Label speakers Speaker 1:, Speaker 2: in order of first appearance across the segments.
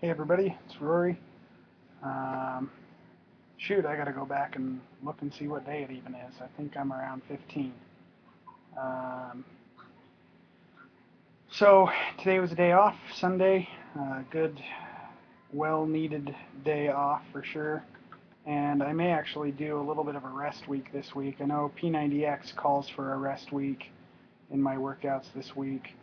Speaker 1: Hey everybody, it's Rory. Um, Shoot, I gotta go back and look and see what day it even is. I think I'm around 15. Um, so today was a day off, Sunday. Good, well-needed day off for sure. And I may actually do a little bit of a rest week this week. I know P90X calls for a rest week in my workouts this week.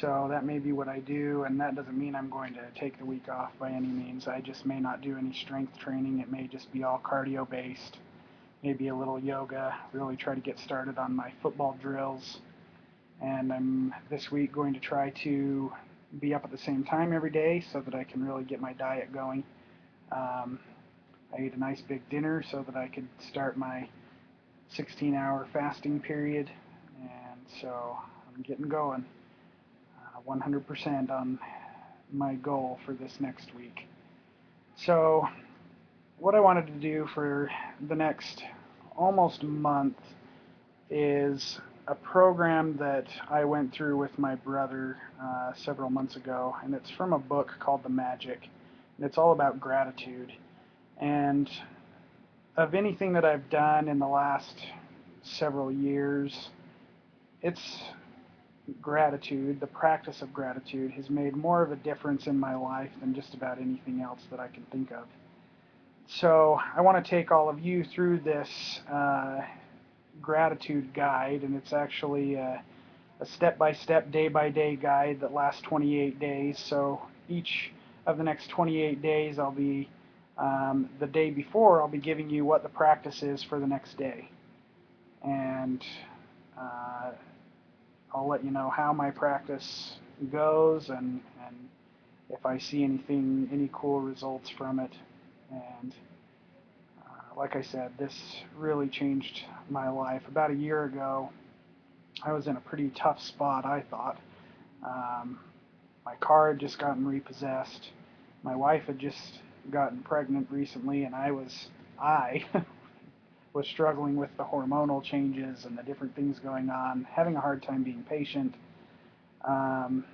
Speaker 1: So that may be what I do, and that doesn't mean I'm going to take the week off by any means. I just may not do any strength training. It may just be all cardio based, maybe a little yoga, really try to get started on my football drills. And I'm this week going to try to be up at the same time every day so that I can really get my diet going. Um, I ate a nice big dinner so that I could start my 16-hour fasting period, and so I'm getting going 100% on my goal for this next week. So what I wanted to do for the next almost month is a program that I went through with my brother several months ago, and it's from a book called The Magic, and it's all about gratitude. And of anything that I've done in the last several years, it's gratitude, the practice of gratitude, has made more of a difference in my life than just about anything else that I can think of. So I want to take all of you through this gratitude guide, and it's actually a step-by-step, day-by-day guide that lasts 28 days. So each of the next 28 days, I'll be the day before, I'll be giving you what the practice is for the next day, and uh, I'll let you know how my practice goes and if I see anything, any cool results from it. And like I said, this really changed my life. About a year ago, I was in a pretty tough spot, I thought. Um, my car had just gotten repossessed. My wife had just gotten pregnant recently, and I was struggling with the hormonal changes and the different things going on, having a hard time being patient, um,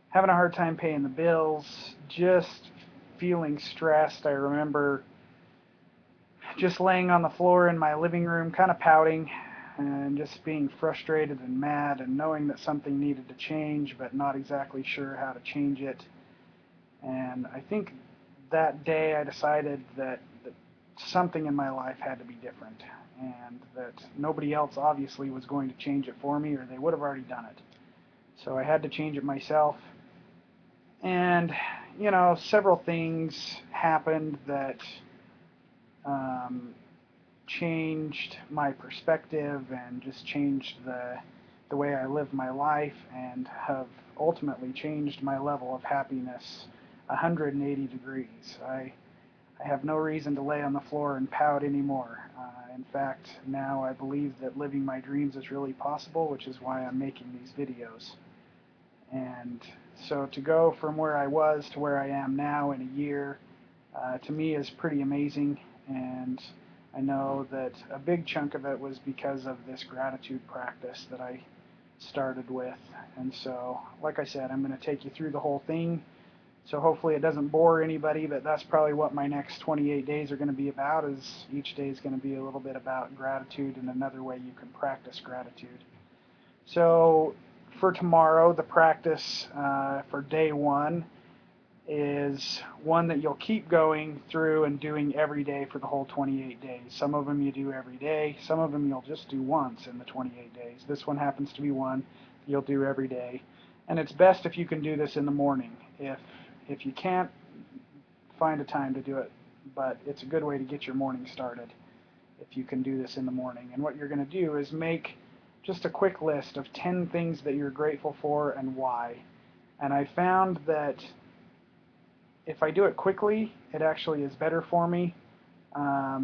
Speaker 1: having a hard time paying the bills, just feeling stressed. I remember just laying on the floor in my living room, kind of pouting and just being frustrated and mad and knowing that something needed to change, but not exactly sure how to change it. And I think that day I decided that something in my life had to be different, and that nobody else obviously was going to change it for me, or they would have already done it. So I had to change it myself. And, several things happened that um, changed my perspective and just changed the way I live my life, and have ultimately changed my level of happiness 180 degrees. I have no reason to lay on the floor and pout anymore. In fact, now I believe that living my dreams is really possible, which is why I'm making these videos. And so to go from where I was to where I am now in a year, to me is pretty amazing. And I know that a big chunk of it was because of this gratitude practice that I started with. And so, like I said, I'm going to take you through the whole thing. So hopefully it doesn't bore anybody, but that's probably what my next 28 days are going to be about, is each day is going to be a little bit about gratitude and another way you can practice gratitude. So for tomorrow, the practice for day one is one that you'll keep going through and doing every day for the whole 28 days. Some of them you do every day. Some of them you'll just do once in the 28 days. This one happens to be one you'll do every day. And it's best if you can do this in the morning. If you can't, find a time to do it. But it's a good way to get your morning started if you can do this in the morning. And what you're going to do is make just a quick list of 10 things that you're grateful for and why. And I found that if I do it quickly, it actually is better for me,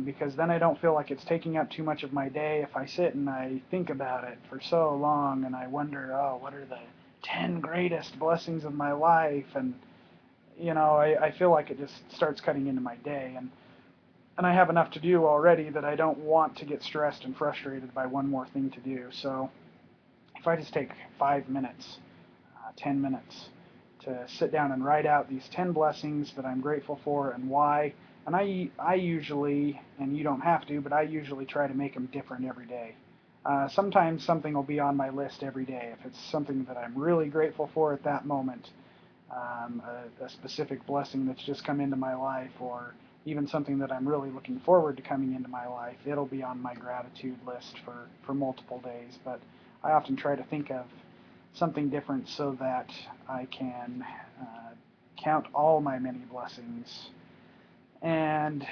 Speaker 1: because then I don't feel like it's taking up too much of my day. If I sit and I think about it for so long and I wonder, oh, what are the 10 greatest blessings of my life? And, I feel like it just starts cutting into my day. And I have enough to do already that I don't want to get stressed and frustrated by one more thing to do. So if I just take 5 minutes, 10 minutes to sit down and write out these 10 blessings that I'm grateful for and why. And I usually, and you don't have to, but I usually try to make them different every day. Sometimes something will be on my list every day. If it's something that I'm really grateful for at that moment, a specific blessing that's just come into my life, or even something that I'm really looking forward to coming into my life, it'll be on my gratitude list for multiple days. But I often try to think of something different so that I can count all my many blessings. And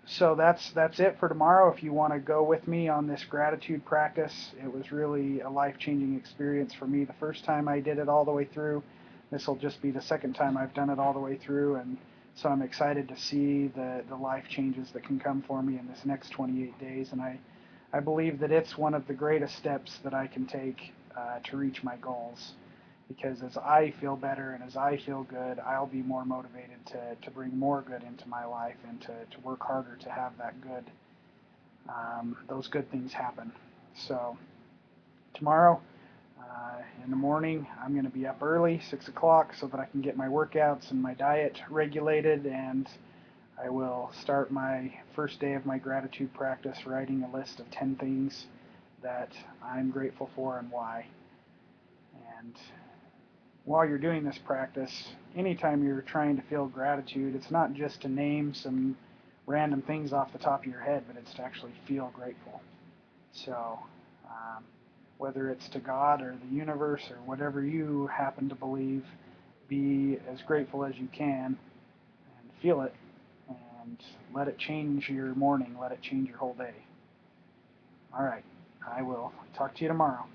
Speaker 1: so that's it for tomorrow. If you want to go with me on this gratitude practice, it was really a life-changing experience for me the first time I did it all the way through. This will just be the second time I've done it all the way through, and so I'm excited to see the life changes that can come for me in this next 28 days. And I believe that it's one of the greatest steps that I can take to reach my goals. Because as I feel better and as I feel good, I'll be more motivated to bring more good into my life and to work harder to have that good, those good things happen. So tomorrow in the morning, I'm going to be up early, 6 o'clock, so that I can get my workouts and my diet regulated, and I will start my first day of my gratitude practice writing a list of 10 things that I'm grateful for and why. And while you're doing this practice, anytime you're trying to feel gratitude, it's not just to name some random things off the top of your head, but it's to actually feel grateful. So, whether it's to God or the universe or whatever you happen to believe, be as grateful as you can and feel it, and let it change your morning, let it change your whole day. All right, I will talk to you tomorrow.